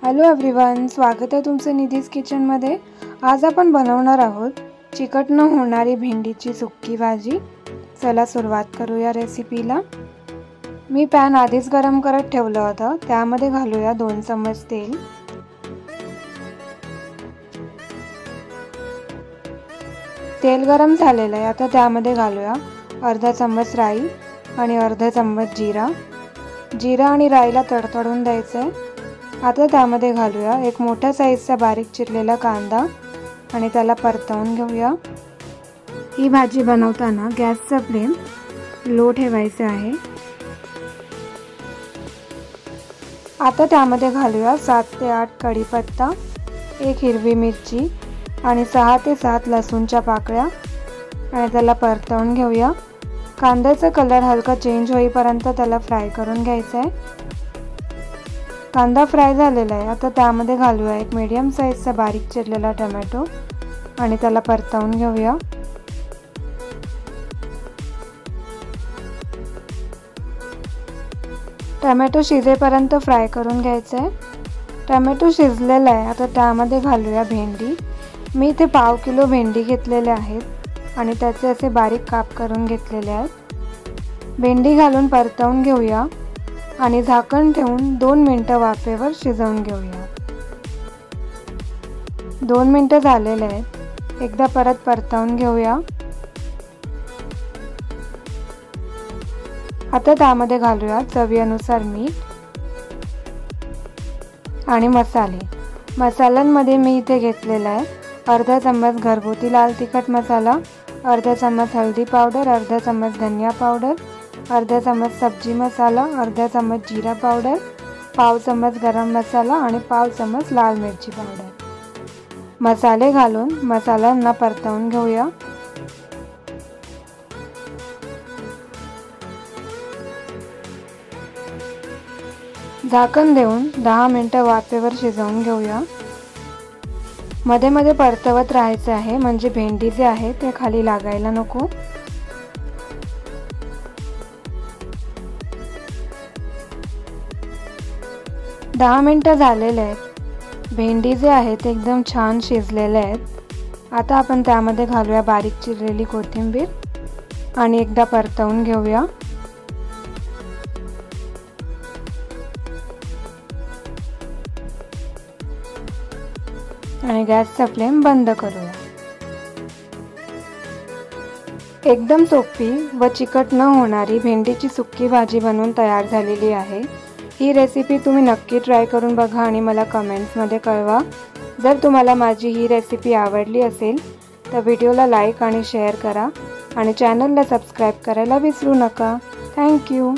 Hello everyone, स्वागत आहे तुमचं निधीज किचनमध्ये। आज आपण बनवणार आहोत चिकट न होणारी भेंडीची सुक्की भाजी। चला सुरुवात करूया रेसिपीला। मी पॅन आधीच गरम करत ठेवलं होतं, त्यामध्ये घालूया 2 चम्मच तेल। तेल गरम झालेलं आहे, आता त्यामध्ये घालूया अर्धा चम्मच राई आणि अर्धा चम्मच जिरा आणि राईला तडतडून द्यायचं आहे। आता त्यामध्ये घालूया एक मोठा साईजचा बारीक चिरलेला कांदा आणि त्याला परतवून घेऊया। ही भाजी बनवताना गॅसचा फ्लेम लो ठेवायचा आहे। आता त्यामध्ये घालूया 7 ते 8 कढीपत्ता, 1 हिरवी मिरची आणि 6 ते 7 लसूणच्या पाकळ्या आणि त्याला परतवून घेऊया। कांद्याचा कलर हलका चेंज होईपर्यंत त्याला फ्राय करून घ्यायचा आहे। कांदा फ्राय झालेला आहे, आता त्यामध्ये घालूया एक मीडियम साईजचा बारीक चिरलेला टोमॅटो आणि त्याला परतवून घेऊया। टोमॅटो शिजेपर्यंत फ्राय करून घ्यायचा आहे। टोमॅटो शिजलेला आहे, आता त्यामध्ये घालूया भेंडी। मी इथे पाव किलो भेंडी घेतलेले आहेत आणि त्याचे असे बारीक काप करून घेतलेले आहेत। भेंडी घालून परतवून घेऊया आणि झाकण ठेवून 2 मिनिटं वाफेवर शिजवून घेऊया। 2 मिनिटं झालेले आहेत, एकदा परत परतवून घेऊया। आता त्यामध्ये घालूया चवीनुसार मीठ आणि मसाल्यांमध्ये मी इथे घेतलेला आहे अर्धा चम्मच घरगुती लाल तिखट मसाला, अर्धा चम्मच हळदी पावडर, अर्धा चम्मच धनिया पावडर, अर्धा चम्मच सब्जी मसाला, अर्धा चम्मच जीरा पावडर, पाव चम्मच गरम मसाला आणि पाव चम्मच लाल मिरची पावडर। मसाले घालून मसाल्यांना परतवून घेऊया। झाकण देऊन 10 मिनिटं वाफेवर शिजवून घेऊया। मध्ये मध्ये परतवत राहायचे आहे, म्हणजे भेंडी जे आहे ते खाली लागायला नको। दहा मिनिटं झालेले आहेत, भेंडी जे आहे ते एकदम छान शिजलेले आहेत। आता आपण त्यामध्ये घालूया बारीक चिरलेली कोथिंबीर आणि एकदा परतवून घेऊया। आणि गॅसचा फ्लेम बंद करूया। एकदम सोपी व चिकट न होणारी भेंडीची सुक्की भाजी बनवून तयार झालेली आहे। ही रेसिपी तुम्ही नक्की ट्राय करून बघा आणि मला कमेंट्समध्ये कळवा। जर तुम्हाला माझी ही रेसिपी आवडली असेल तर व्हिडिओला लाईक आणि शेअर करा आणि चॅनलला सबस्क्राईब करायला विसरू नका। Thank you.